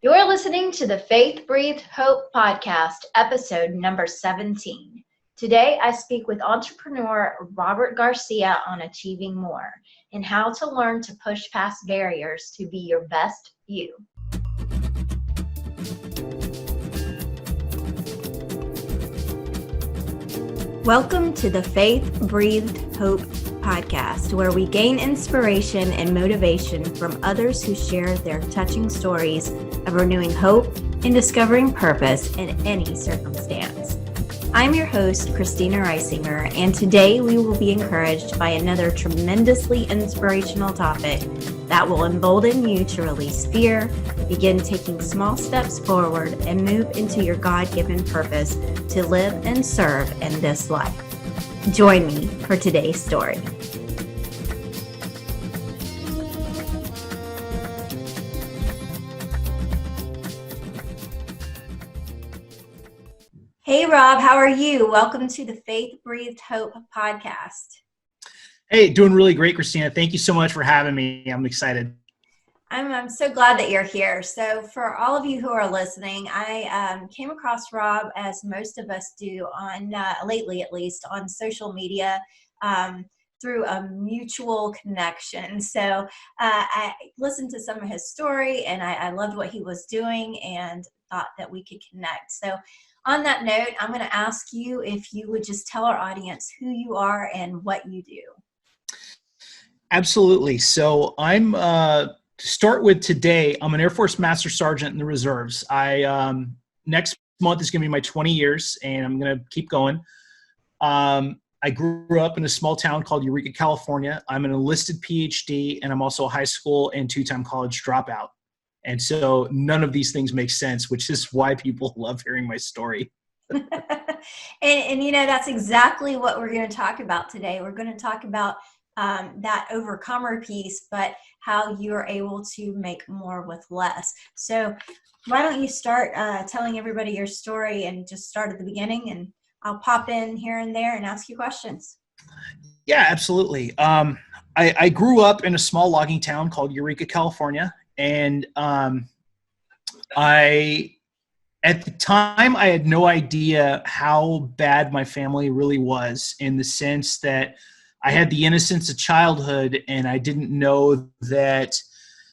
You're listening to the Faith Breathed Hope podcast, episode number 17. Today, I speak with entrepreneur Robert Garcia on achieving more and how to learn to push past barriers to be your best you. Welcome to the Faith Breathed Hope podcast, where we gain inspiration and motivation from others who share their touching stories of renewing hope and discovering purpose in any circumstance. I'm your host, Christina Reisinger, and today we will be encouraged by another tremendously inspirational topic that will embolden you to release fear, begin taking small steps forward, and move into your God-given purpose to live and serve in this life. Join me for today's story. Hey, Rob, how are you? Welcome to the Faith Breathed Hope podcast. Hey, doing really great, Christina. Thank you so much for having me. I'm excited. I'm so glad that you're here. So for all of you who are listening, I came across Rob, as most of us do, on lately at least, on social media through a mutual connection. So I listened to some of his story, and I loved what he was doing and thought that we could connect. So on that note, I'm going to ask you if you would just tell our audience who you are and what you do. Absolutely. So I'm to start with today, I'm an Air Force Master Sergeant in the Reserves. Next month is going to be my 20 years, and I'm going to keep going. I grew up in a small town called Eureka, California. I'm an enlisted PhD, and I'm also a high school and two-time college dropout. And so none of these things make sense, which is why people love hearing my story. and you know, that's exactly what we're going to talk about today. We're going to talk about that overcomer piece, but how you're able to make more with less. So why don't you start telling everybody your story and just start at the beginning, and I'll pop in here and there and ask you questions. Yeah, absolutely. I grew up in a small logging town called Eureka, California. And at the time, I had no idea how bad my family really was, in the sense that I had the innocence of childhood, and I didn't know that,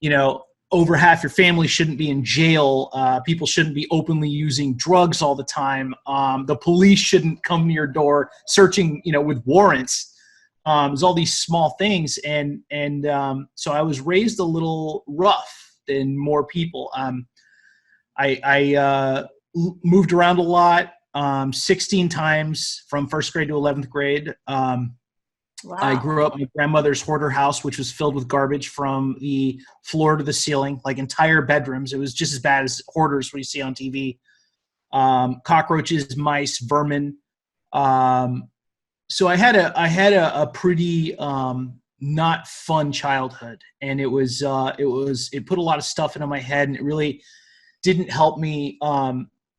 you know, over half your family shouldn't be in jail. People shouldn't be openly using drugs all the time. The police shouldn't come to your door searching, you know, with warrants. There's all these small things. And so I was raised a little rough than more people. I moved around a lot, 16 times from first grade to 11th grade. Wow. I grew up in my grandmother's hoarder house, which was filled with garbage from the floor to the ceiling, like entire bedrooms. It was just as bad as hoarders what you see on TV. Cockroaches, mice, vermin. So I had a pretty not fun childhood, and it put a lot of stuff into my head, and it really didn't help me.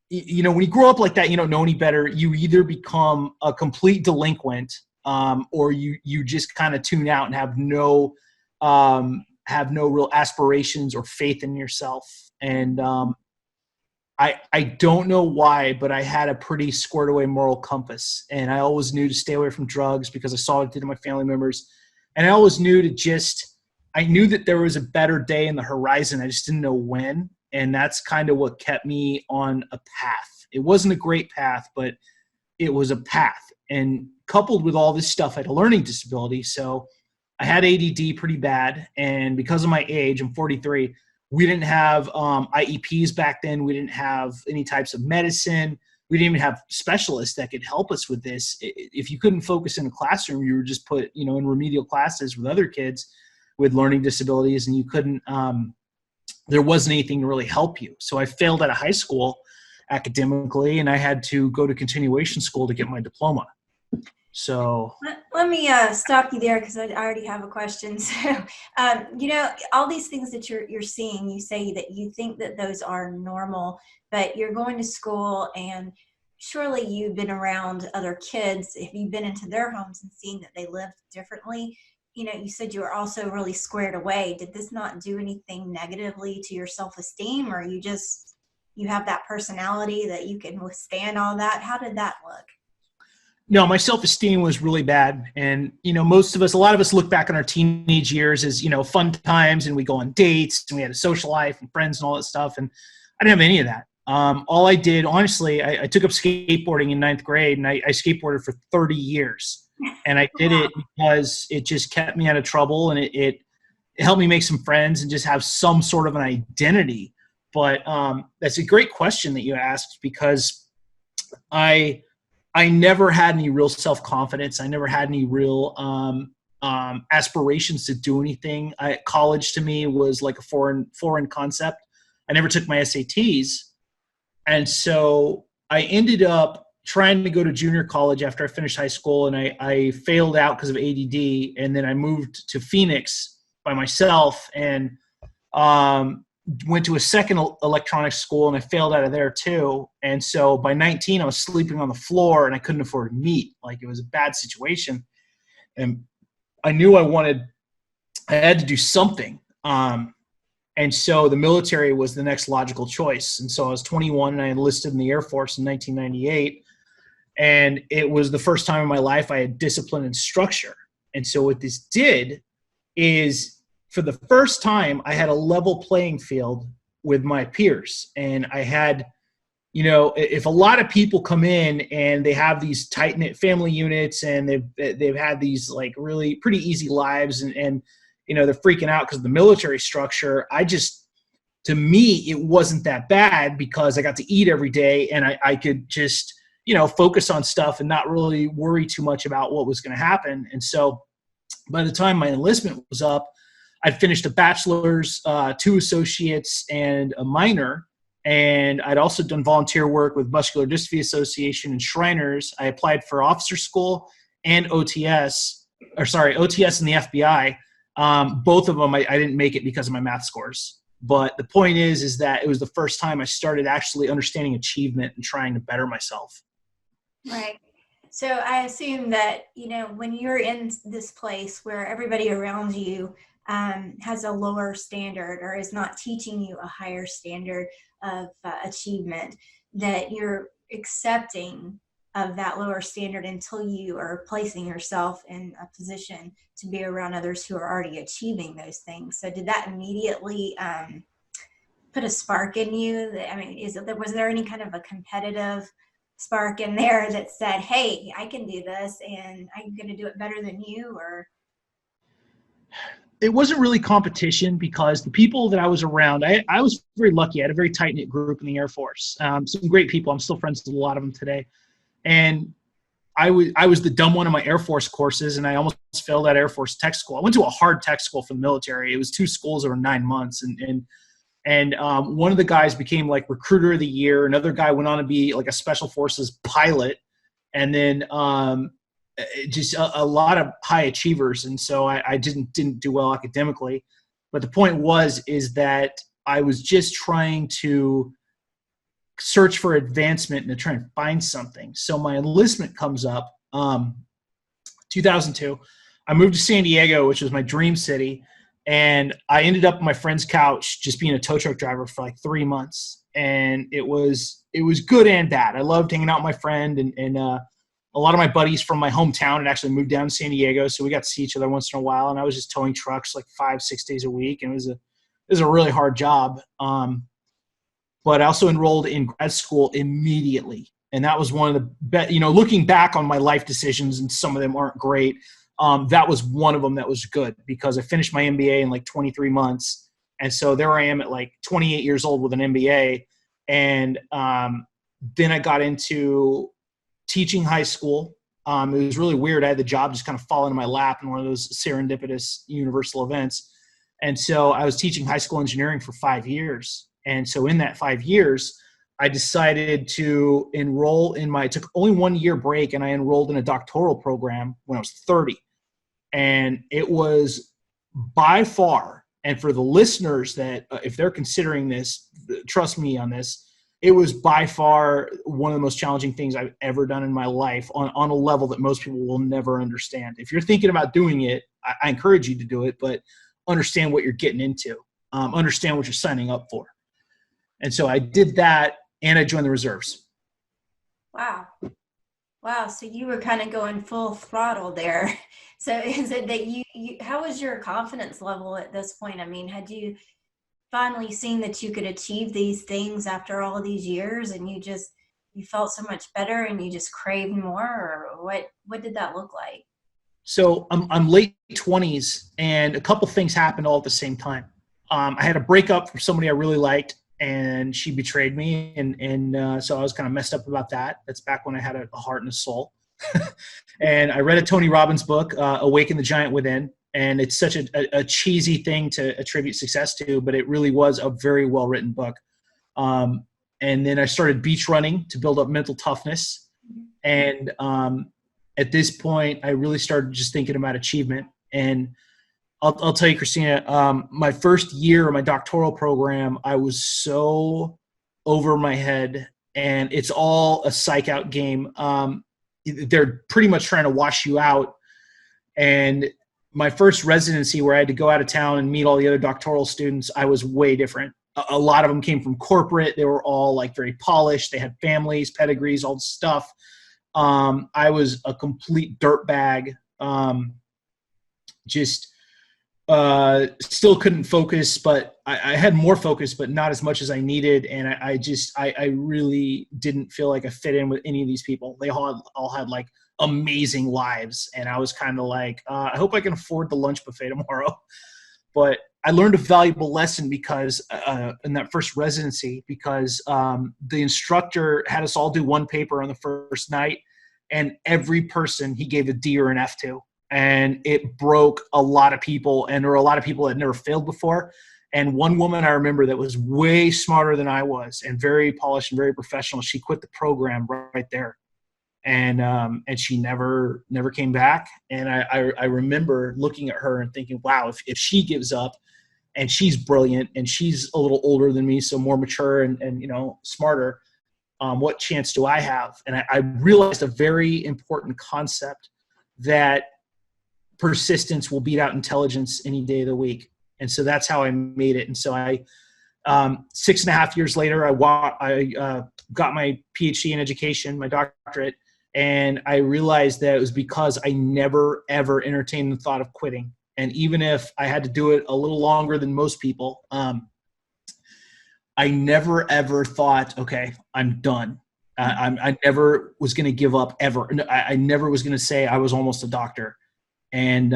You know, when you grow up like that, you don't know any better. You either become a complete delinquent, or you just kind of tune out and have no real aspirations or faith in yourself. And I don't know why, but I had a pretty squared away moral compass, and I always knew to stay away from drugs because I saw what it did to my family members. And I always knew I knew that there was a better day in the horizon. I just didn't know when. And that's kind of what kept me on a path. It wasn't a great path, but it was a path. And coupled with all this stuff, I had a learning disability. So I had ADD pretty bad. And because of my age, I'm 43, we didn't have IEPs back then. We didn't have any types of medicine. We didn't even have specialists that could help us with this. If you couldn't focus in a classroom, you were just put, you know, in remedial classes with other kids with learning disabilities, and you couldn't, there wasn't anything to really help you. So I failed out of high school academically, and I had to go to continuation school to get my diploma. So let me stop you there, because I already have a question. So, you know, all these things that you're seeing, you say that you think that those are normal, but you're going to school, and surely you've been around other kids. If you've been into their homes and seen that they lived differently, you said you were also really squared away. Did this not do anything negatively to your self-esteem, or you have that personality that you can withstand all that? How did that look? No, my self-esteem was really bad. And, a lot of us look back on our teenage years as, fun times, and we go on dates and we had a social life and friends and all that stuff. And I didn't have any of that. All I did, honestly, I took up skateboarding in ninth grade, and I skateboarded for 30 years. And I did it because it just kept me out of trouble, and it helped me make some friends and just have some sort of an identity. But that's a great question that you asked, because I never had any real self-confidence. I never had any real aspirations to do anything. College to me was like a foreign concept. I never took my SATs. And so I ended up trying to go to junior college after I finished high school, and I failed out because of ADD. And then I moved to Phoenix by myself and went to a second electronics school, and I failed out of there too. And so by 19, I was sleeping on the floor, and I couldn't afford meat. Like, it was a bad situation. And I knew I had to do something. And so the military was the next logical choice. And so I was 21, and I enlisted in the Air Force in 1998. And it was the first time in my life I had discipline and structure. And so what this did is, for the first time, I had a level playing field with my peers. And I had, if a lot of people come in and they have these tight-knit family units, and they've had these like really pretty easy lives, and they're freaking out because of the military structure. To me, it wasn't that bad, because I got to eat every day, and I could just, focus on stuff and not really worry too much about what was going to happen. And so by the time my enlistment was up, I'd finished a bachelor's, 2 associates, and a minor. And I'd also done volunteer work with Muscular Dystrophy Association and Shriners. I applied for officer school and OTS and the FBI. Both of them, I didn't make it because of my math scores. But the point is that it was the first time I started actually understanding achievement and trying to better myself. Right. So I assume that, when you're in this place where everybody around you has a lower standard, or is not teaching you a higher standard of achievement, that you're accepting of that lower standard until you are placing yourself in a position to be around others who are already achieving those things. So did that immediately put a spark in you? Was there any kind of a competitive spark in there that said, hey, I can do this and I'm going to do it better than you? Or it wasn't really competition, because the people that I was around, I was very lucky. I had a very tight-knit group in the Air Force. Some great people. I'm still friends with a lot of them today. And I was the dumb one in my Air Force courses, and I almost failed at Air Force tech school. I went to a hard tech school for the military. It was 2 schools over 9 months. And one of the guys became like recruiter of the year. Another guy went on to be like a special forces pilot. And then just a lot of high achievers. And so I didn't do well academically. But the point is that I was just trying to search for advancement and to try and find something. So my enlistment comes up, 2002. I moved to San Diego, which was my dream city. And I ended up on my friend's couch just being a tow truck driver for like 3 months. And it was good and bad. I loved hanging out with my friend, and a lot of my buddies from my hometown had actually moved down to San Diego. So we got to see each other once in a while. And I was just towing trucks like 5-6 days a week. And it was a really hard job. But I also enrolled in grad school immediately. And that was one of the looking back on my life decisions, and some of them aren't great. That was one of them that was good, because I finished my MBA in like 23 months. And so there I am at like 28 years old with an MBA. And then I got into teaching high school. It was really weird. I had the job just kind of fall into my lap in one of those serendipitous universal events. And so I was teaching high school engineering for 5 years. And so in that 5 years, I decided to enroll I took only 1 year break, and I enrolled in a doctoral program when I was 30. And it was by far, and for the listeners that if they're considering this, trust me on this, it was by far one of the most challenging things I've ever done in my life on a level that most people will never understand. If you're thinking about doing it, I encourage you to do it, but understand what you're getting into, understand what you're signing up for. And so I did that, and I joined the reserves. Wow. Wow. So you were kind of going full throttle there. So is it that how was your confidence level at this point? I mean, had you finally seen that you could achieve these things after all these years, and you felt so much better and you just craved more, or what did that look like? So I'm late 20s, and a couple things happened all at the same time. I had a breakup from somebody I really liked, and she betrayed me, and so I was kind of messed up about that. That's back when I had a heart and a soul. And I read a Tony Robbins book, Awaken the Giant Within, and it's such a cheesy thing to attribute success to, but it really was a very well-written book. And then I started beach running to build up mental toughness. And at this point, I really started just thinking about achievement. And I'll tell you, Christina, my first year of my doctoral program, I was so over my head, and it's all a psych out game. They're pretty much trying to wash you out. And my first residency, where I had to go out of town and meet all the other doctoral students, I was way different. A lot of them came from corporate. They were all like very polished. They had families, pedigrees, all this stuff. I was a complete dirtbag. Still couldn't focus, but I had more focus, but not as much as I needed. And I really didn't feel like I fit in with any of these people. They all had like amazing lives. And I was kind of like, I hope I can afford the lunch buffet tomorrow. But I learned a valuable lesson because in that first residency, because the instructor had us all do one paper on the first night, and every person he gave a D or an F to. And it broke a lot of people, and there were a lot of people that had never failed before. And one woman I remember that was way smarter than I was and very polished and very professional, she quit the program right there. And she never came back. And I remember looking at her and thinking, wow, if she gives up, and she's brilliant and she's a little older than me, so more mature and smarter, what chance do I have? And I realized a very important concept, that persistence will beat out intelligence any day of the week. And so that's how I made it. And so 6.5 years later, I got my PhD in education, my doctorate, and I realized that it was because I never, ever entertained the thought of quitting. And even if I had to do it a little longer than most people, I never, ever thought, okay, I'm done. I never was going to give up ever. I never was going to say I was almost a doctor. And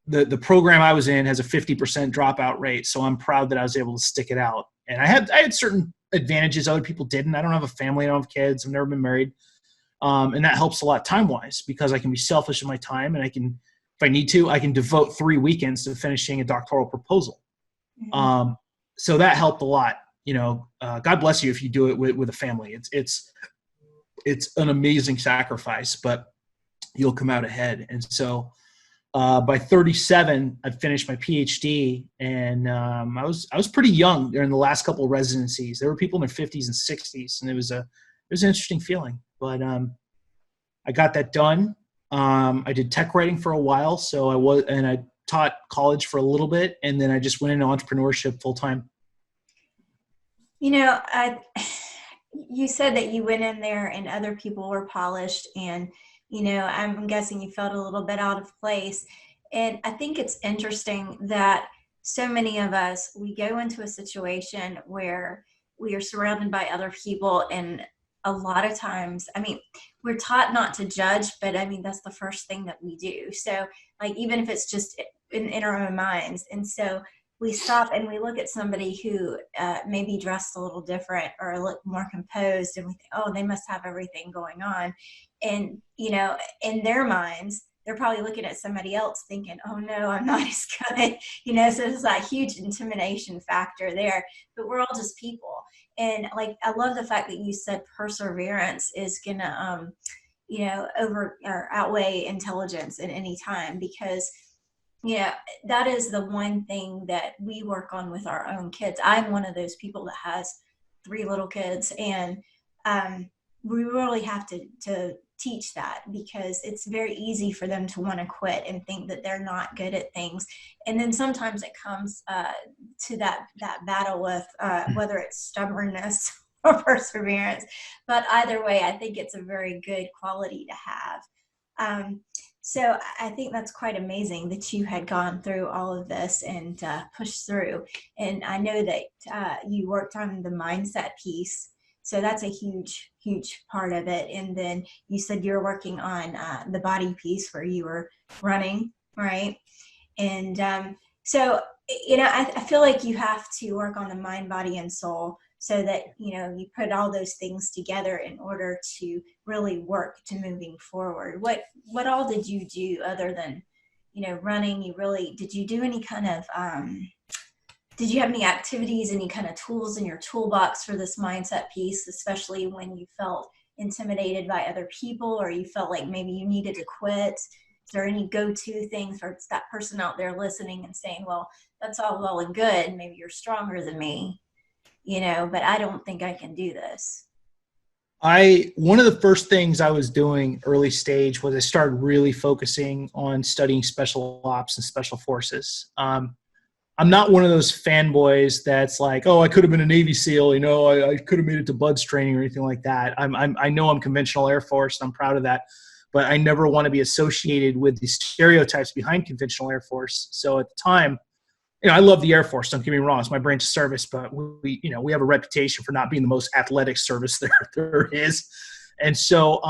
the program I was in has a 50% dropout rate, so I'm proud that I was able to stick it out. And I had certain advantages other people didn't. I don't have a family, I don't have kids, I've never been married, and that helps a lot time-wise, because I can be selfish in my time, and I can, if I need to, I can devote 3 weekends to finishing a doctoral proposal. Mm-hmm. So that helped a lot. God bless you if you do it with a family. It's an amazing sacrifice, but you'll come out ahead. And so by 37, I'd finished my PhD, and I was pretty young during the last couple of residencies. There were people in their 50s and 60s, and it was an interesting feeling. But I got that done. I did tech writing for a while, and I taught college for a little bit, and then I just went into entrepreneurship full time. You said that you went in there and other people were polished, and I'm guessing you felt a little bit out of place. And I think it's interesting that so many of us, we go into a situation where we are surrounded by other people, and a lot of times, we're taught not to judge, but that's the first thing that we do. So like, even if it's just in our own minds. And so we stop and we look at somebody who may be dressed a little different or look more composed, and we think, oh, they must have everything going on. And, in their minds, they're probably looking at somebody else thinking, oh no, I'm not as good, so there's that huge intimidation factor there, but we're all just people. And like, I love the fact that you said perseverance is gonna, over or outweigh intelligence at any time, because that is the one thing that we work on with our own kids. I'm one of those people that has 3 little kids, and we really have to teach that, because it's very easy for them to want to quit and think that they're not good at things. And then sometimes it comes to that battle with whether it's stubbornness or perseverance. But either way, I think it's a very good quality to have. So I think that's quite amazing that you had gone through all of this and pushed through. And I know that you worked on the mindset piece. So that's a huge, huge part of it. And then you said you're working on the body piece where you were running, right? And so, I feel like you have to work on the mind, body, and soul, so that, you put all those things together in order to really work to moving forward. What all did you do other than, running? Did you do any kind of, did you have any activities, any kind of tools in your toolbox for this mindset piece, especially when you felt intimidated by other people, or you felt like maybe you needed to quit? Is there any go-to things for that person out there listening and saying, well, that's all well and good, maybe you're stronger than me, but I don't think I can do this? One of the first things I was doing early stage was I started really focusing on studying special ops and special forces. I'm not one of those fanboys that's like, oh, I could have been a Navy SEAL, I could have made it to BUDS training or anything like that. I know I'm conventional Air Force, and I'm proud of that, but I never want to be associated with the stereotypes behind conventional Air Force. So at the time, I love the Air Force. Don't get me wrong; it's my branch of service, but we have a reputation for not being the most athletic service there is. And so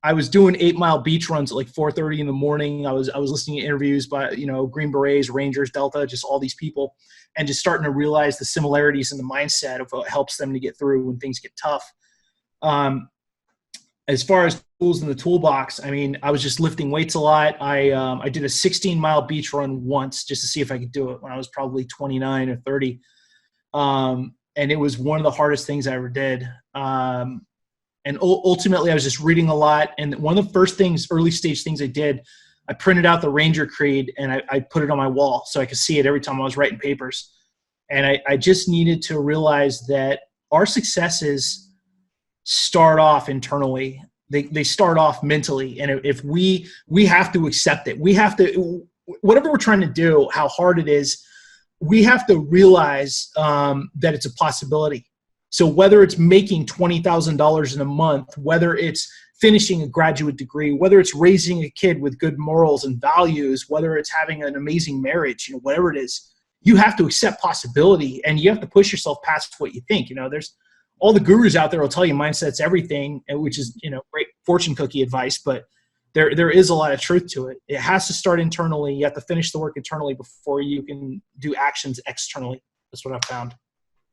I was doing 8-mile beach runs at like 4:30 in the morning. I was listening to interviews by Green Berets, Rangers, Delta, just all these people, and just starting to realize the similarities in the mindset of what helps them to get through when things get tough. As far as tools in the toolbox, I was just lifting weights a lot. I did a 16-mile beach run once just to see if I could do it when I was probably 29 or 30. And it was one of the hardest things I ever did. And ultimately, I was just reading a lot. And one of the first early stage things I did, I printed out the Ranger Creed and I put it on my wall so I could see it every time I was writing papers. And I just needed to realize that our successes start off internally. They start off mentally. And if we have to accept it, we have to, whatever we're trying to do, how hard it is, we have to realize that it's a possibility. So whether it's making $20,000 in a month, whether it's finishing a graduate degree, whether it's raising a kid with good morals and values, whether it's having an amazing marriage, whatever it is, you have to accept possibility, and you have to push yourself past what you think. There's all the gurus out there will tell you mindset's everything, which is, great fortune cookie advice, but there is a lot of truth to it. It has to start internally. You have to finish the work internally before you can do actions externally. That's what I've found.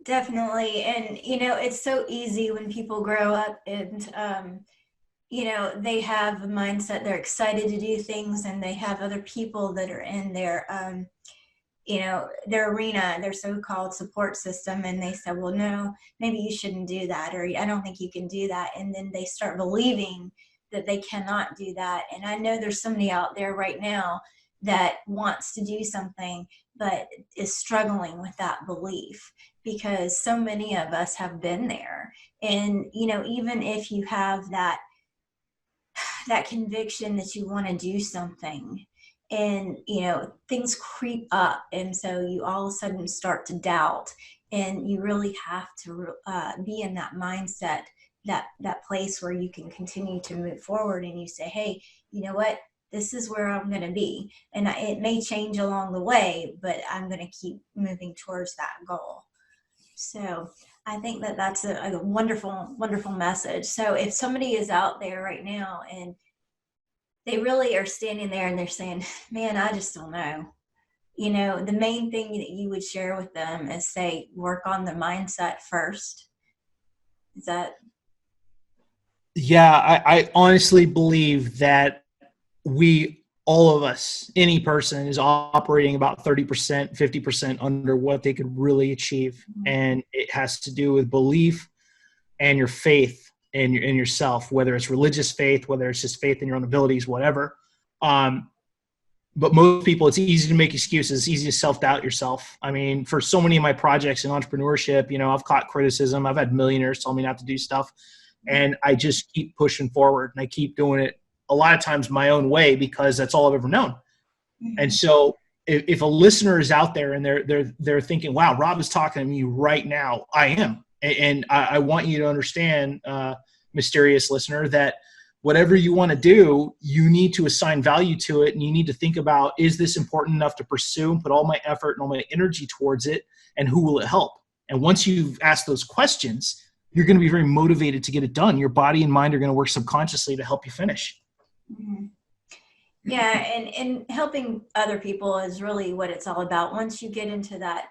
Definitely. And, it's so easy when people grow up and, they have a mindset, they're excited to do things, and they have other people that are in their arena, their so-called support system, and they say, well, no, maybe you shouldn't do that, or I don't think you can do that. And then they start believing that they cannot do that. And I know there's somebody out there right now that wants to do something, but is struggling with that belief, because so many of us have been there. And, even if you have that conviction that you want to do something, and things creep up, and so you all of a sudden start to doubt, and you really have to be in that mindset, that place where you can continue to move forward, and you say, hey, you know what, this is where I'm going to be, and it may change along the way, but I'm going to keep moving towards that goal. So I think that that's a wonderful, wonderful message. So if somebody is out there right now and they really are standing there and they're saying, man, I just don't know, the main thing that you would share with them is say, work on the mindset first. Is that? Yeah, I honestly believe that all of us, any person is operating about 30%, 50% under what they could really achieve. Mm-hmm. And it has to do with belief and your faith in yourself, whether it's religious faith, whether it's just faith in your own abilities, whatever. But most people, it's easy to make excuses. It's easy to self-doubt yourself. I mean, for so many of my projects in entrepreneurship, I've caught criticism. I've had millionaires tell me not to do stuff. And I just keep pushing forward, and I keep doing it a lot of times my own way because that's all I've ever known. And so if a listener is out there and they're thinking, wow, Rob is talking to me right now, I am. And I want you to understand, mysterious listener, that whatever you want to do, you need to assign value to it. And you need to think about, is this important enough to pursue and put all my effort and all my energy towards it? And who will it help? And once you've asked those questions, you're going to be very motivated to get it done. Your body and mind are going to work subconsciously to help you finish. Mm-hmm. Yeah. And helping other people is really what it's all about. Once you get into that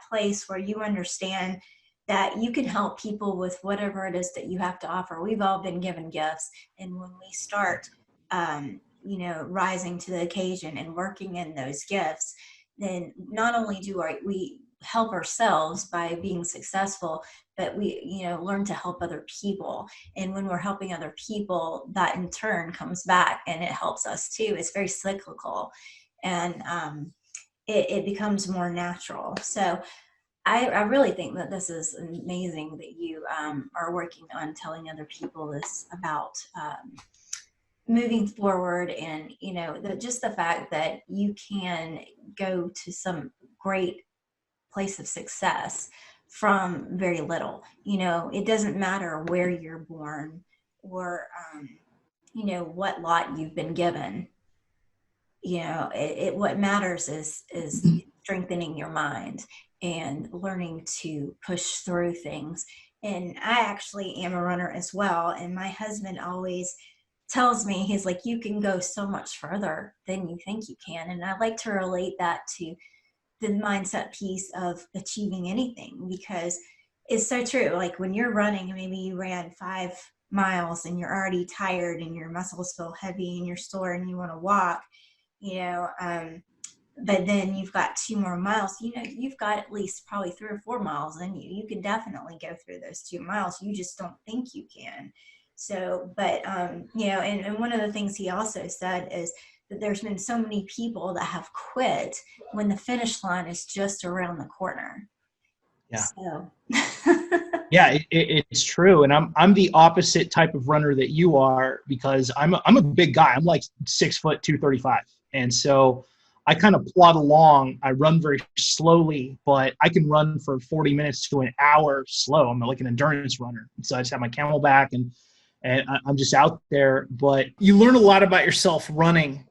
place where you understand that you can help people with whatever it is that you have to offer. We've all been given gifts. And when we start, rising to the occasion and working in those gifts, then not only do we help ourselves by being successful, but we, learn to help other people. And when we're helping other people, that in turn comes back and it helps us too. It's very cyclical, and it becomes more natural. So I really think that this is amazing that you are working on telling other people this about moving forward, and just the fact that you can go to some great place of success from very little. It doesn't matter where you're born or what lot you've been given. What matters is strengthening your mind and learning to push through things. And I actually am a runner as well. And my husband always tells me, he's like, you can go so much further than you think you can. And I like to relate that to the mindset piece of achieving anything, because it's so true. Like when you're running, maybe you ran 5 miles and you're already tired and your muscles feel heavy and you're sore and you want to walk, but then you've got 2 more miles, you've got at least probably 3 or 4 miles in you. You can definitely go through those 2 miles. You just don't think you can. So, but, and one of the things he also said is that there's been so many people that have quit when the finish line is just around the corner. Yeah. So. Yeah, it's true. And I'm the opposite type of runner that you are, because I'm a big guy. I'm like 6 foot, 235. And so I kind of plod along. I run very slowly, but I can run for 40 minutes to an hour slow. I'm like an endurance runner. So I just have my Camelback and I'm just out there. But you learn a lot about yourself running,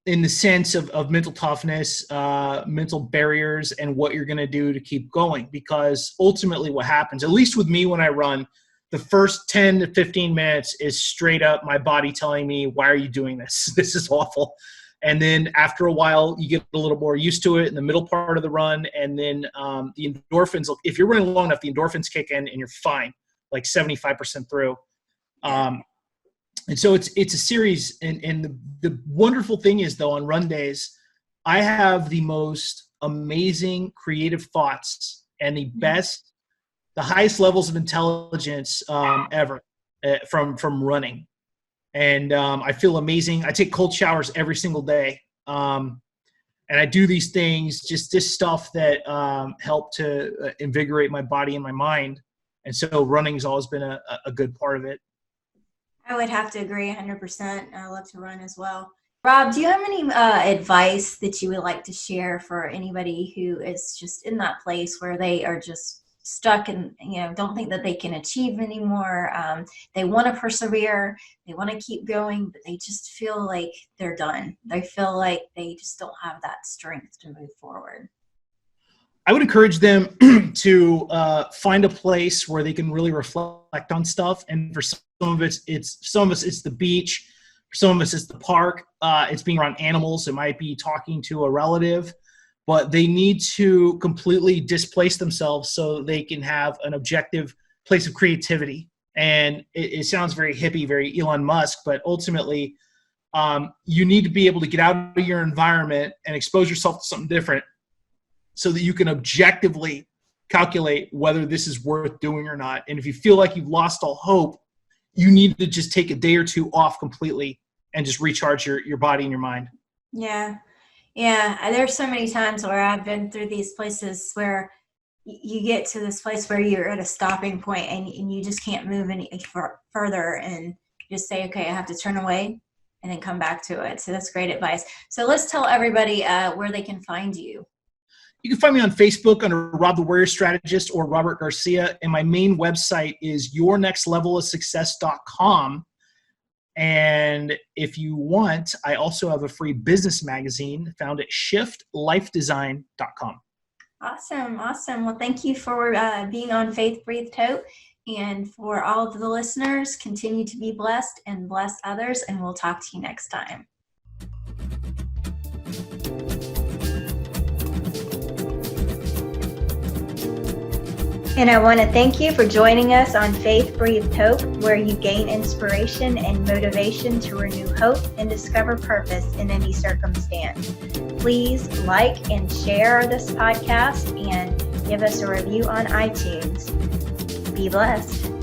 in the sense of mental toughness, mental barriers, and what you're going to do to keep going. Because ultimately what happens, at least with me when I run, the first 10 to 15 minutes is straight up my body telling me, why are you doing this? This is awful. And then after a while, you get a little more used to it in the middle part of the run. And then the endorphins, if you're running long enough, the endorphins kick in and you're fine, like 75% through. And so it's a series. And the wonderful thing is, though, on run days, I have the most amazing creative thoughts and the highest levels of intelligence ever from running. And I feel amazing. I take cold showers every single day. And I do these things, just this stuff that help to invigorate my body and my mind. And so running has always been a good part of it. I would have to agree 100%. I love to run as well. Rob, do you have any advice that you would like to share for anybody who is just in that place where they are just stuck and don't think that they can achieve anymore? They want to persevere, they want to keep going, but they just feel like they're done. They feel like they just don't have that strength to move forward. I would encourage them to find a place where they can really reflect on stuff. And for some of us, it's the beach. For some of us, it's the park. It's being around animals. It might be talking to a relative. But they need to completely displace themselves so they can have an objective place of creativity. And it sounds very hippie, very Elon Musk, but ultimately you need to be able to get out of your environment and expose yourself to something different so that you can objectively calculate whether this is worth doing or not. And if you feel like you've lost all hope, you need to just take a day or two off completely and just recharge your body and your mind. Yeah. Yeah. There's so many times where I've been through these places where you get to this place where you're at a stopping point and you just can't move any further and just say, okay, I have to turn away and then come back to it. So that's great advice. So let's tell everybody where they can find you. You can find me on Facebook under Rob the Warrior Strategist or Robert Garcia. And my main website is yournextlevelofsuccess.com. And if you want, I also have a free business magazine found at shiftlifedesign.com. Awesome. Awesome. Well, thank you for being on Faith Breathed Hope. And for all of the listeners, continue to be blessed and bless others. And we'll talk to you next time. And I want to thank you for joining us on Faith Breathed Hope, where you gain inspiration and motivation to renew hope and discover purpose in any circumstance. Please like and share this podcast and give us a review on iTunes. Be blessed.